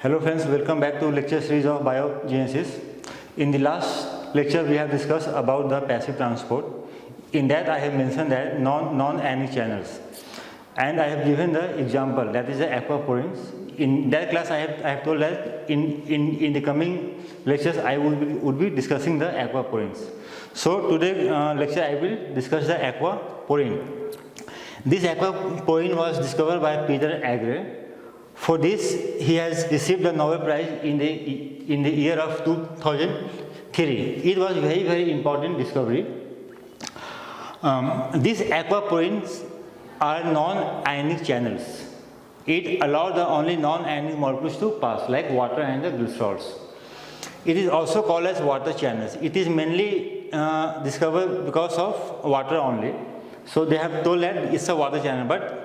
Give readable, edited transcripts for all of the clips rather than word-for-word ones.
Hello friends, welcome back to lecture series of Biogenesis. In the last lecture we have discussed about the passive transport. In that I have mentioned that non-ionic channels, and I have given the example, that is the aquaporins. In that class I have told that in the coming lectures I would be discussing the aquaporins. So today lecture I will discuss the aquaporin. This aquaporin was discovered by Peter Agre. For this, he has received the Nobel Prize in the year of 2003. It was very important discovery. These aquaporins are non-ionic channels. It allows the only non-ionic molecules to pass, like water and the glycerols. It is also called as water channels. It is mainly discovered because of water only. So they have told that it's a water channel, but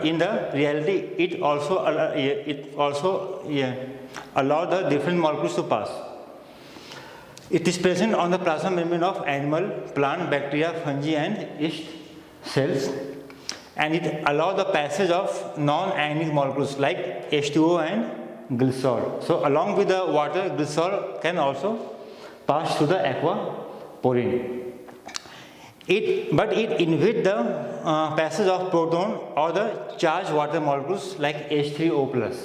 in the reality it also allows the different molecules to pass. It is present on the plasma membrane of animal, plant, bacteria, fungi and yeast cells, and it allows the passage of non-ionic molecules like H2O and glycerol. So along with the water, glycerol can also pass through the aquaporin. But it inhibits the passage of proton or the charged water molecules like H3O+.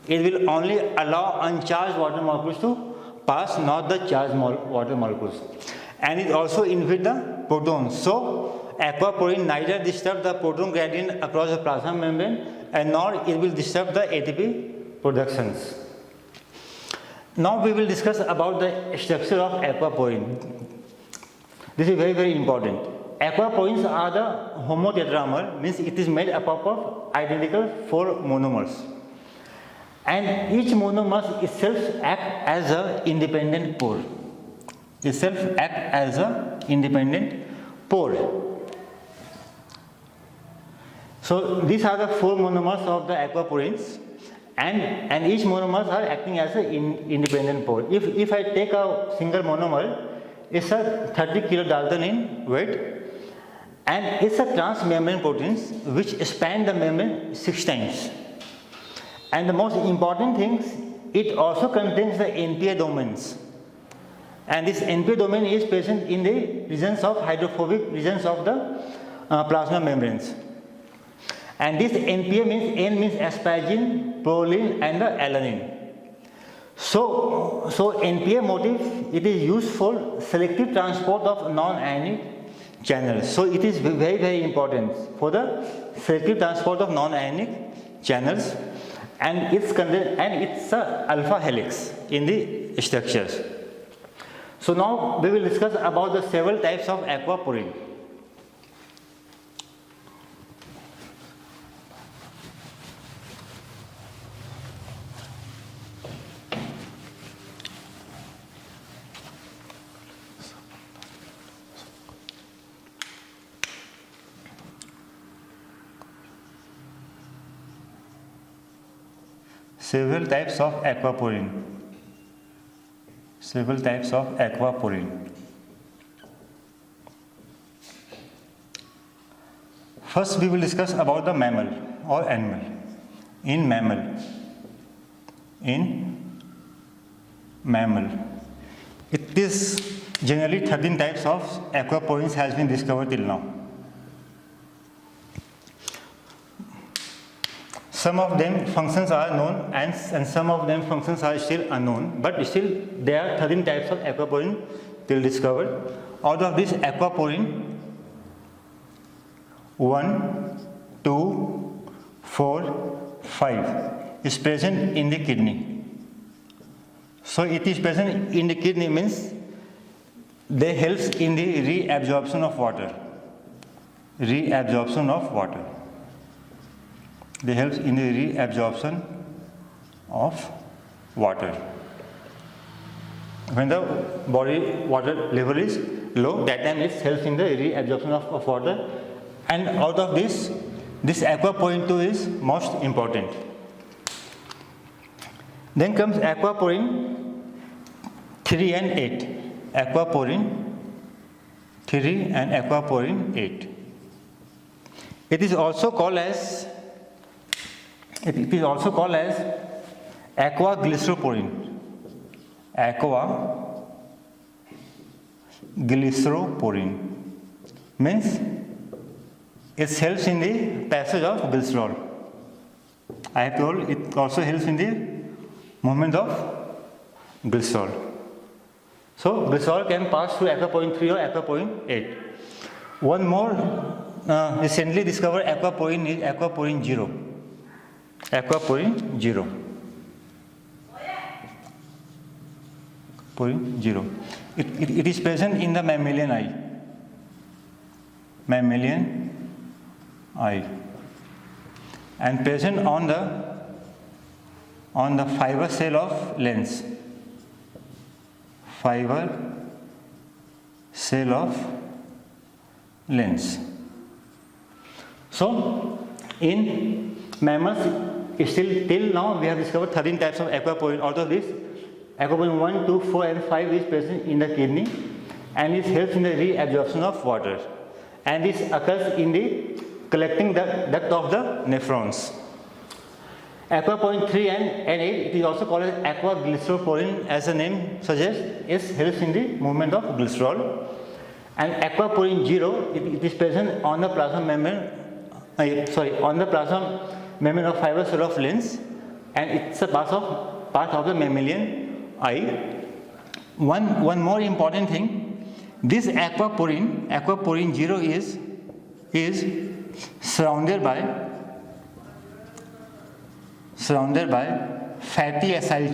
It will only allow uncharged water molecules to pass, not the charged water molecules. And it also inhibits the protons. So aquaporin neither disturbs the proton gradient across the plasma membrane and nor it will disturb the ATP productions. Now we will discuss about the structure of aquaporin. This is very important. Aquaporins are the homotetramer, means it is made up of identical 4 monomers. And each monomer itself acts as an independent pore. So these are the 4 monomers of the aquaporins, and each monomers are acting as an independent pore. If I take a single monomer, it's a 30 kilodalton in weight, and it's a transmembrane proteins which span the membrane 6 times. And the most important thing, it also contains the NPA domains, and this NPA domain is present in the regions of hydrophobic regions of the plasma membranes. And this NPA means N means asparagine, proline and the alanine. So NPA motif, it is used for selective transport of non-ionic channels. So it is very important for the selective transport of non-ionic channels, and it's a alpha helix in the structures. So now we will discuss about the several types of aquaporin. Several types of aquaporin. First we will discuss about the mammal or animal. In mammal, it is generally 13 types of aquaporins has been discovered till now. Some of them functions are known and some of them functions are still unknown, but still there are 13 types of aquaporin till discovered. Out of this aquaporin, 1, 2, 4, 5 is present in the kidney. So it is present in the kidney means they helps in the reabsorption of water. They help in the reabsorption of water. When the body water level is low, that time it helps in the reabsorption of water. And out of this aquaporin 2 is most important. Then comes aquaporin 3 and 8. Aquaporin 3 and aquaporin 8. It is also called as aquaglyceroporin. Aquaglyceroporin means it helps in the passage of glycerol. I have told it also helps in the movement of glycerol. So glycerol can pass through aquaporin 3 or aquaporin 8. One more recently discovered aquaporin is aquaporin 0. Aquaporin 0. Aquaporin 0. It is present in the mammalian eye. Mammalian eye. And present on the fiber cell of lens. Fiber cell of lens. So in mammals, still till now we have discovered 13 types of aquaporin. Out of this, aquaporin 1, 2, 4 and 5 is present in the kidney and it helps in the reabsorption of water, and this occurs in the collecting duct of the nephrons. Aquaporin 3 and 8, it is also called as aquaglyceroporin, as the name suggests, it helps in the movement of glycerol. And aquaporin 0, it is present on the plasma membrane, on the plasma membrane of fiber cell of lens, and it's a part of the mammalian eye. One more important thing, this aquaporin 0 is surrounded by fatty acyl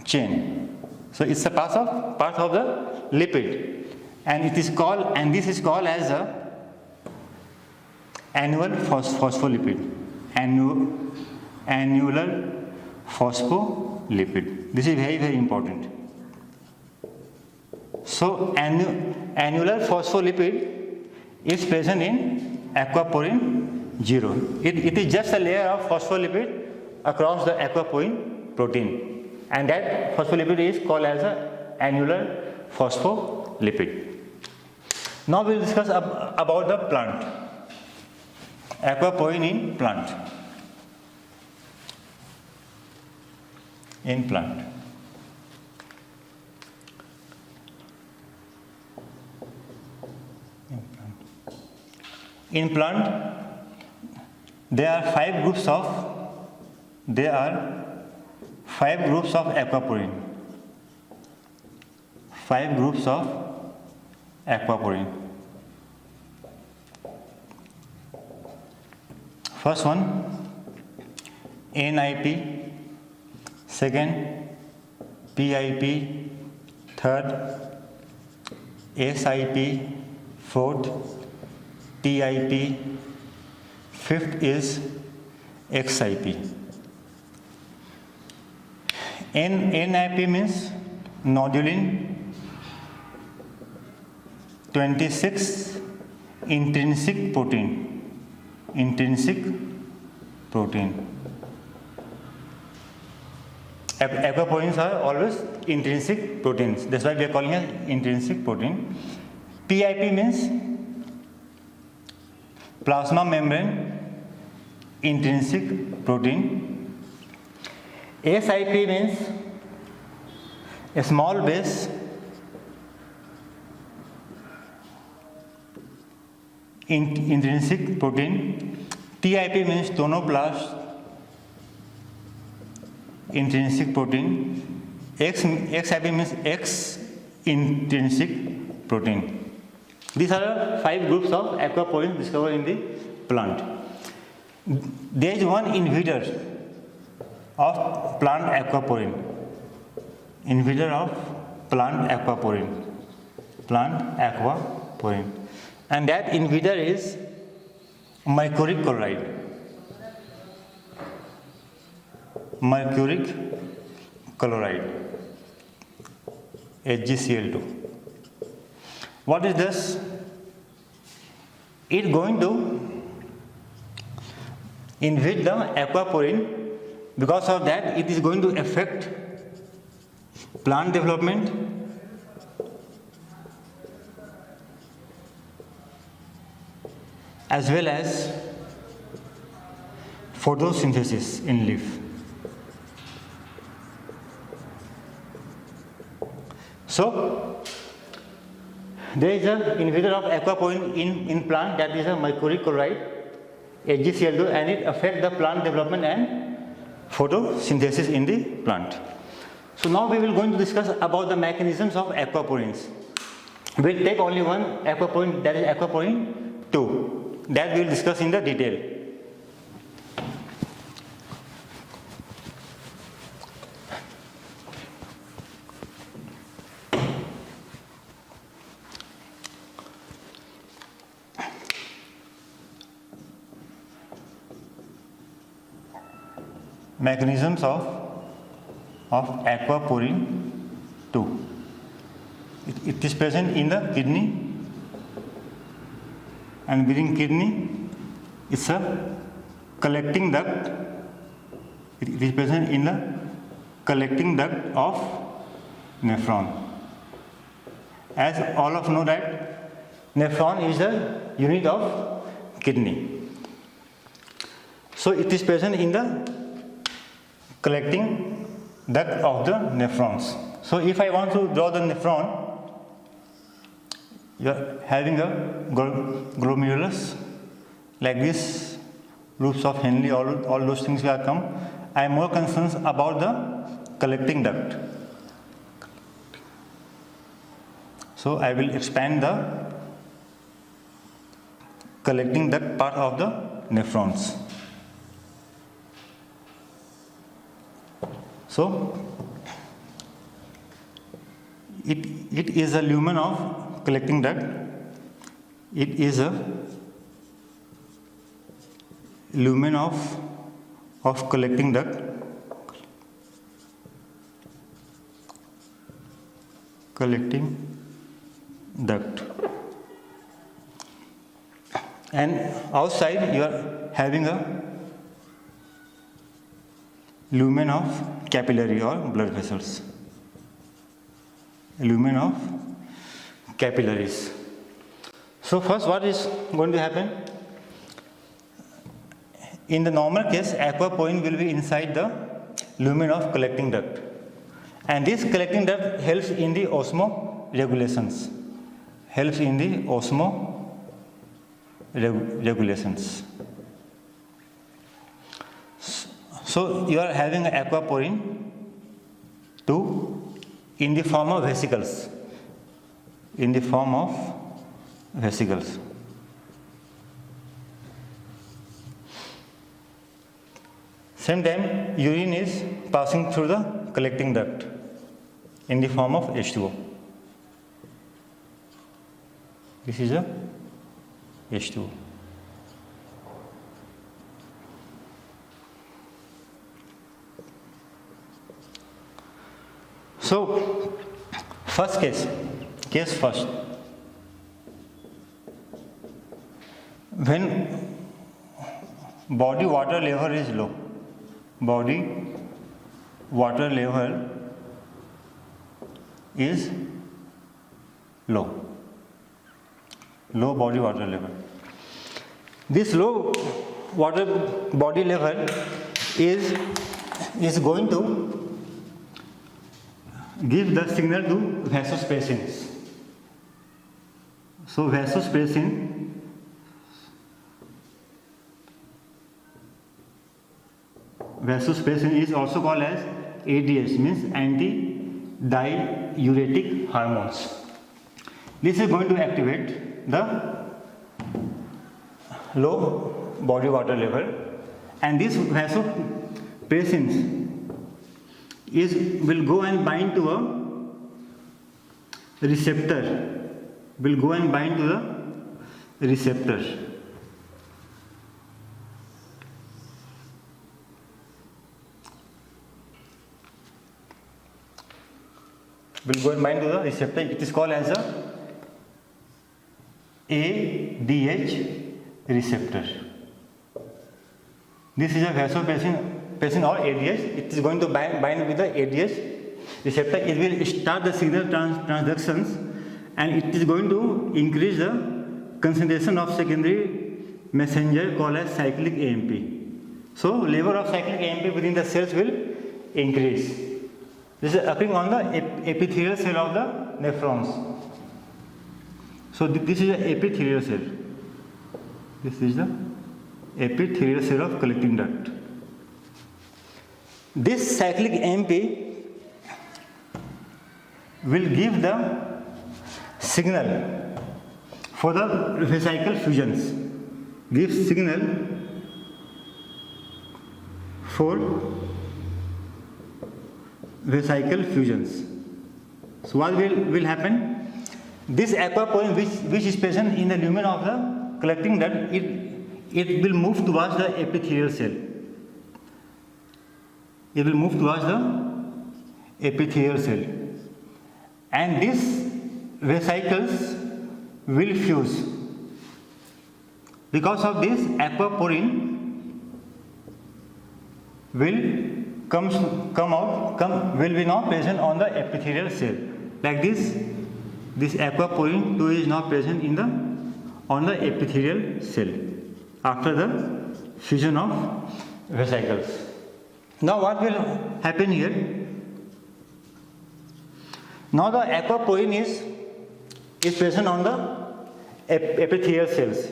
chain. So it's a part of the lipid, and this is called as a annular phospholipid. Annular phospholipid. This is very, very important. So annular phospholipid is present in aquaporin 0. It is just a layer of phospholipid across the aquaporin protein, and that phospholipid is called as an annular phospholipid. Now we will discuss about the plant. Aquaporin in plant. In plant, there are 5 groups of aquaporin. 5 groups of aquaporin. First one, NIP. Second, PIP. Third, SIP. Fourth, TIP. Fifth is XIP. NIP means nodulin 26 intrinsic protein. Aquaporins are always intrinsic proteins. That's why we are calling it intrinsic protein. PIP means plasma membrane intrinsic protein. SIP means a small base intrinsic protein. TIP means tonoplast intrinsic protein. XIP means X intrinsic protein. These are the 5 groups of aquaporins discovered in the plant. There is one inhibitor of plant aquaporin. Plant aquaporin. And that inhibitor is mercuric chloride. HgCl2. What is this? It going to inhibit the aquaporin. Because of that, it is going to affect plant development, as well as photosynthesis in leaf. So there is an inhibitor of aquaporin in plant, that is a mercury chloride, HgCl2, and it affects the plant development and photosynthesis in the plant. So now we will going to discuss about the mechanisms of aquaporins. We will take only one aquaporin, that is aquaporin 2. That we will discuss in the detail. Mechanisms of aquaporin 2. It is present in the kidney, and within kidney it's a collecting duct. It is present in the collecting duct of nephron. As all of know that nephron is the unit of kidney. So it is present in the collecting duct of the nephrons. So if I want to draw the nephron, you are having a glomerulus like this, loops of Henle, all those things will come. I am more concerned about the collecting duct. So I will expand the collecting duct part of the nephrons. So it is a lumen of collecting duct. It is a lumen of collecting duct. Collecting duct. And outside you are having a lumen of capillary or blood vessels. Lumen of capillaries. So first, what is going to happen? In the normal case, aquaporin will be inside the lumen of collecting duct, and this collecting duct helps in the osmoregulations. Helps in the osmoregulations. So you are having aquaporin 2 in the form of vesicles. In the form of vesicles. Same time, urine is passing through the collecting duct in the form of H2O. This is a H2O. So, first case first. When body water level is low, body water level is low body water level. This low water body level is going to give the signal to vasopressins. So vasopressin is also called as ADH, means anti-diuretic hormones. This is going to activate the low body water level, and this vasopressins will go and bind to a receptor. Will go and bind to the receptor. Will go and bind to the receptor. It is called as a ADH receptor. This is a vasopressin or ADH. It is going to bind with the ADH receptor. It will start the signal transductions, and it is going to increase the concentration of secondary messenger called as cyclic AMP. So level of cyclic AMP within the cells will increase. This is occurring on the epithelial cell of the nephrons. So this is the epithelial cell. This is the epithelial cell of collecting duct. This cyclic AMP will give the signal for the vesicle fusions. Gives signal for vesicle fusions. So what will happen? This aquaporin which is present in the lumen of the collecting duct, it will move towards the epithelial cell. It will move towards the epithelial cell, and these vesicles will fuse. Because of this, aquaporin will will be now present on the epithelial cell. Like this aquaporin too is now present on the epithelial cell after the fusion of vesicles. Now what will happen here? Now the aquaporin is present on the epithelial cells.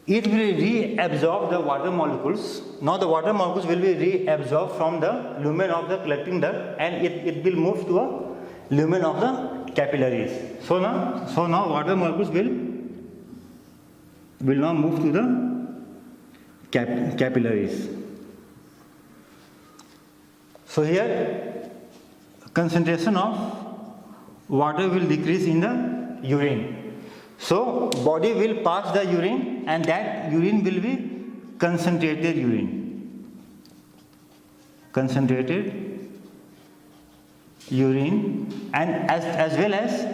It will reabsorb the water molecules. Now the water molecules will be reabsorbed from the lumen of the collecting duct, and it will move to a lumen of the capillaries. So now water molecules will now move to the capillaries. So here concentration of water will decrease in the urine. So body will pass the urine, and that urine will be concentrated urine. Concentrated urine, and as well as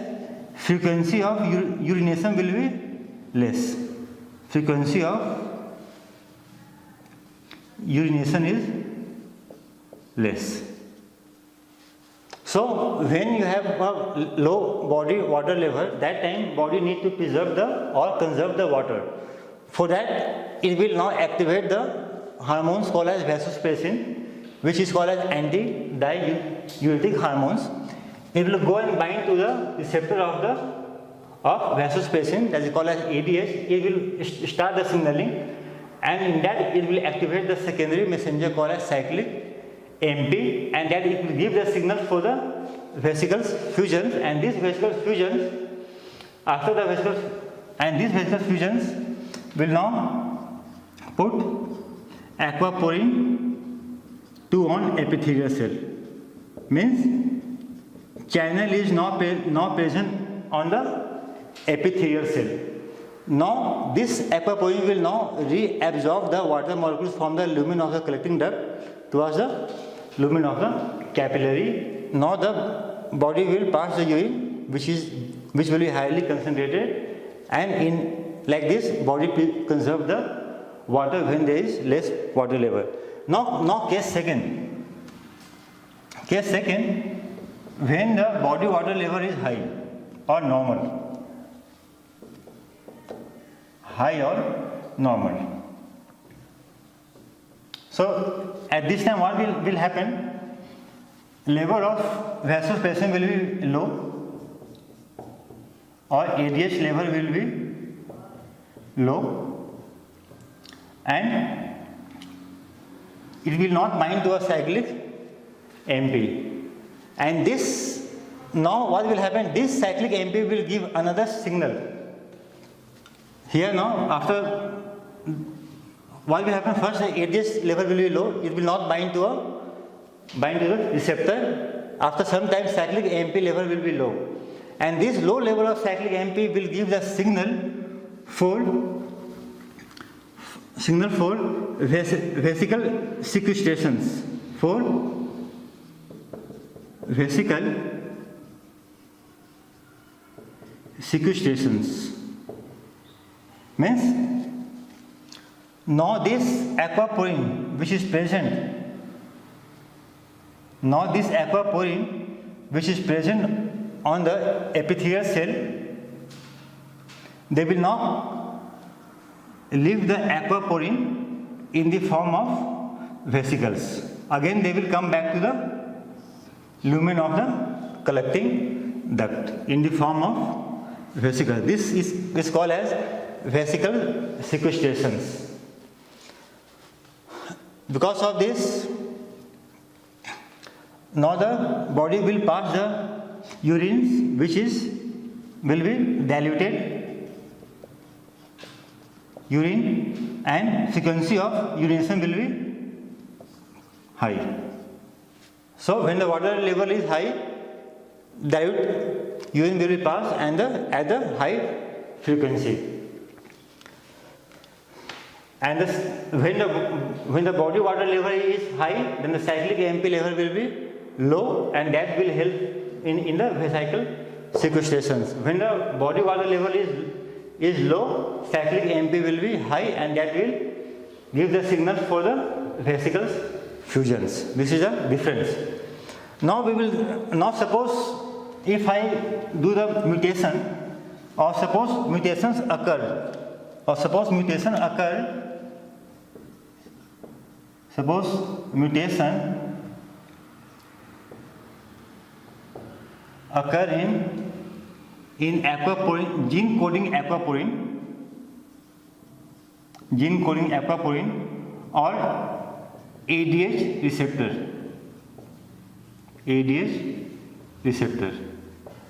frequency of urination will be less. Frequency of urination is less. So when you have a low body water level, that time body need to preserve or conserve the water. For that, it will now activate the hormones called as vasopressin, which is called as anti-diuretic hormones. It will go and bind to the receptor of vasopressin, that is called as ADH. It will start the signaling, and in that it will activate the secondary messenger called as cyclic AMP, and that it will give the signal for the vesicles fusions, and these vesicle fusions, after the vesicles, and these vesicle fusions will now put aquaporin 2 on epithelial cell. Means channel is now present on the epithelial cell. Now this aquaporin will now reabsorb the water molecules from the lumen of the collecting duct towards the lumen of the capillary. Now the body will pass the urine which will be highly concentrated, and in like this body conserve the water when there is less water level. Now case second, when the body water level is high or normal. So at this time what will happen? Level of vasopressin will be low, or ADH level will be low, and it will not bind to a cyclic AMP. And this, now what will happen? This cyclic AMP will give another signal. Here now, after what will happen? First, the ADH level will be low. It will not bind to the receptor. After some time, cyclic AMP level will be low, and this low level of cyclic AMP will give the signal for vesicle sequestrations. For vesicle sequestrations means now this aquaporin which is present on the epithelial cell, they will now leave the aquaporin in the form of vesicles. Again they will come back to the lumen of the collecting duct in the form of vesicles. This is called as vesicle sequestrations. Because of this, now the body will pass the urine which will be diluted urine, and frequency of urination will be high. So when the water level is high, dilute urine will be passed and at the high frequency. And when the body water level is high, then the cyclic AMP level will be low, and that will help in the vesicle sequestrations. When the body water level is low, cyclic AMP will be high, and that will give the signal for the vesicles fusions. This is a difference. Now suppose if I do the mutation, or suppose mutation occur, suppose mutation occur in aquaporin, gene coding aquaporin or ADH receptor.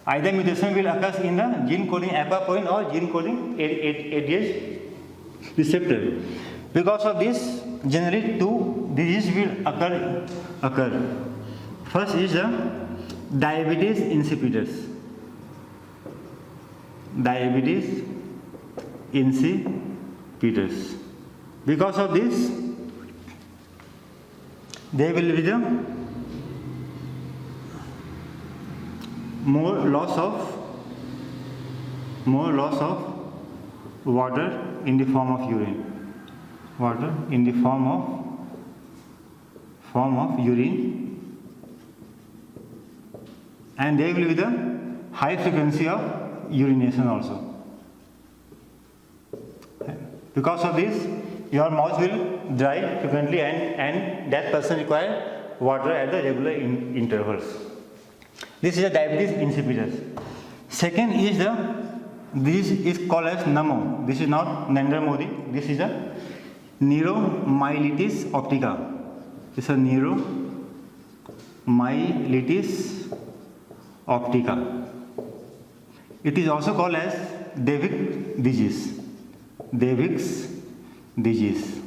Either mutation will occur in the gene coding aquaporin or gene coding ADH receptor. Because of this, generally two diseases will occur. First is the diabetes insipidus. Because of this, there will be the more loss of water in the form of urine. And there will be the high frequency of urination also. Because of this, your mouth will dry frequently, and that person require water at the regular intervals. This is a diabetes insipidus. Second is this is called as NAMO. This is not Narendra Modi. This is a neuromyelitis optica. This is a neuromyelitis optica. It is also called as Davic's disease.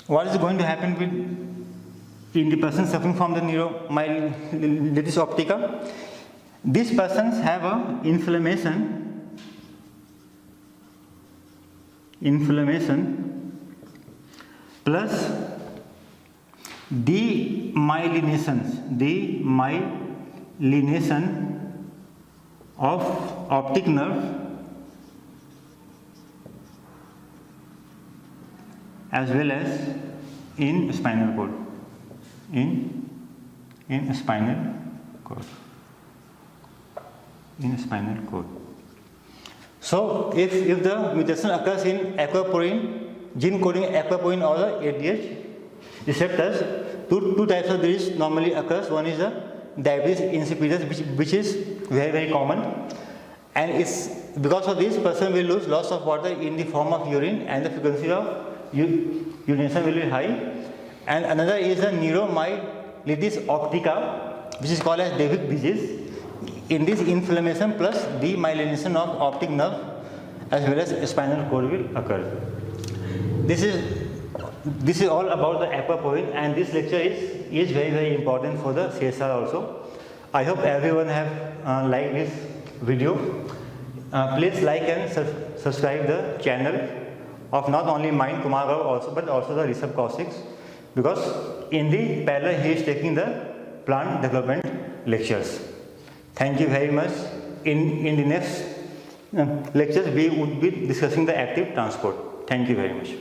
What is going to happen in the person suffering from the neuromyelitis optica? These persons have a inflammation plus demyelination of optic nerve as well as in spinal cord. In spinal cord. So if the mutation occurs in aquaporin, gene coding aquaporin or the ADH receptors, two types of disease normally occurs. One is the diabetes insipidus, which is very, very common, and it's because of this person will lose loss of water in the form of urine, and the frequency of urination will be high. And another is the neuromyelitis optica, which is called as Davic's disease. In this, inflammation plus demyelination of optic nerve as well as spinal cord will occur. This is all about the aquaporin, and this lecture is very, very important for the CSR also. I hope everyone have liked this video. Please like and subscribe the channel of not only mine, Kumar Rao also, but also the Rishabh Kaushik, because in the parallel he is taking the plant development lectures. Thank you very much. In the next lectures we would be discussing the active transport. Thank you very much.